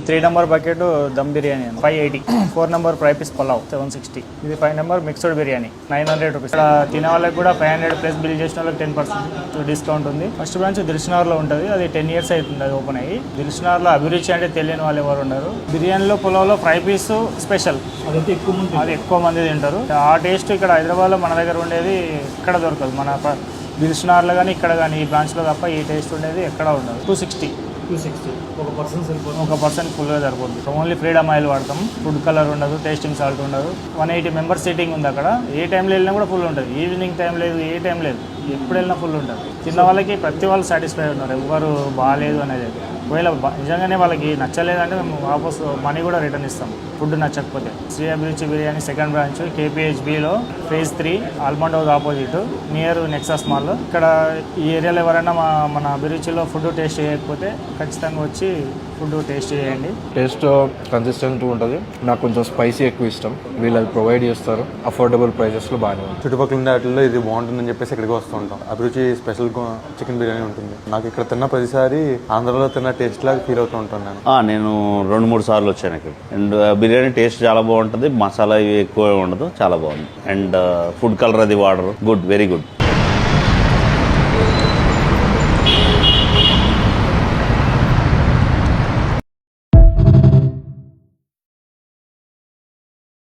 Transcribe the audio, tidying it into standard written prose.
3 number bucket dum biryani 580. 4 number fry piece pulao 760. ఇది 5 number mixed biryani 900 rupees. ఇక్కడ తినే వాళ్ళకి కూడా 500 ప్లస్ బిల్ చేసిన వాళ్ళకి 10% డిస్కౌంట్ ఉంది. ఫస్ట్ బ్రాంచ్ దిల్సుఖ్నగర్లో ఉంటుంది. అది 10 years అవుతుంది అది ఓపెన్ అయ్యి. దిల్సుఖ్నగర్లో అభిరుచి అంటే తెలియని వాళ్ళు ఎవరు ఉన్నారు. బిర్యానీలో పులావ్లో ఫ్రై పీస్ స్పెషల్, అది ఎక్కువ మంది తింటారు. ఆ టేస్ట్ ఇక్కడ హైదరాబాద్లో మన దగ్గర ఉండేది ఎక్కడ దొరకదు. మన దిల్సుఖ్నగర్లో కానీ ఇక్కడ కానీ ఈ బ్రాంచ్లో తప్ప ఈ టేస్ట్ ఉండేది ఎక్కడ ఉండదు. 260 ఒక పర్సన్ ఫుల్గా సరిపోతుంది. ఓన్లీ ఫ్రీడమ్ ఆయిల్ వాడతాం. ఫుడ్ కలర్ ఉండదు, టేస్టింగ్ సాల్ట్ ఉండదు. 180 మెంబర్స్ సీటింగ్ ఉంది అక్కడ. ఏ టైంలో వెళ్ళినా కూడా ఫుల్ ఉంటుంది. ఈవినింగ్ టైం లేదు, ఏ టైం లేదు, ఎప్పుడు వెళ్ళినా ఫుల్ ఉంటుంది. తిన్న వాళ్ళకి ప్రతి వాళ్ళు సాటిస్ఫై ఉన్నారు, ఎవ్వరు బాగాలేదు అనేది. ఒకవేళ నిజంగానే వాళ్ళకి నచ్చలేదంటే మేము వాపస్ మనీ కూడా రిటర్న్ ఇస్తాం ఫుడ్ నచ్చకపోతే. శ్రీ అభిరుచి బిర్యానీ సెకండ్ బ్రాంచ్ KPHBలో phase 3 almond house opposite near Nexus mall. ఇక్కడ ఈ ఏరియాలో ఎవరైనా మన అభిరుచిలో ఫుడ్ టేస్ట్ చేయకపోతే ఖచ్చితంగా వచ్చి ఫుడ్ టేస్ట్ చేయండి. టేస్ట్ కన్సిస్టెంట్ ఉంటుంది. నాకు కొంచెం స్పైసీ ఎక్కువ ఇష్టం. వీళ్ళు అది ప్రొవైడ్ చేస్తారు అఫోర్డబుల్ ప్రైజెస్లో. బాగానే ఉంది. చుట్టుపక్కల ఉండే వాటిల్లో ఇది బాగుంటుందని చెప్పేసి ఇక్కడికి వస్తూ ఉంటాం. అభిరుచి స్పెషల్ చికెన్ బిర్యానీ ఉంటుంది. నాకు ఇక్కడ తిన్న ప్రతిసారి ఆంధ్రాలో తిన్న టేస్ట్ లాగా ఫీల్ అవుతూ ఉంటాను నేను 2-3 సార్లు వచ్చాను ఇక్కడ. అండ్ బిర్యానీ టేస్ట్ చాలా బాగుంటుంది. మసాలా ఎక్కువ ఉండదు, చాలా బాగుంది. అండ్ ఫుడ్ కలర్ అది వాడరు. Good, very good.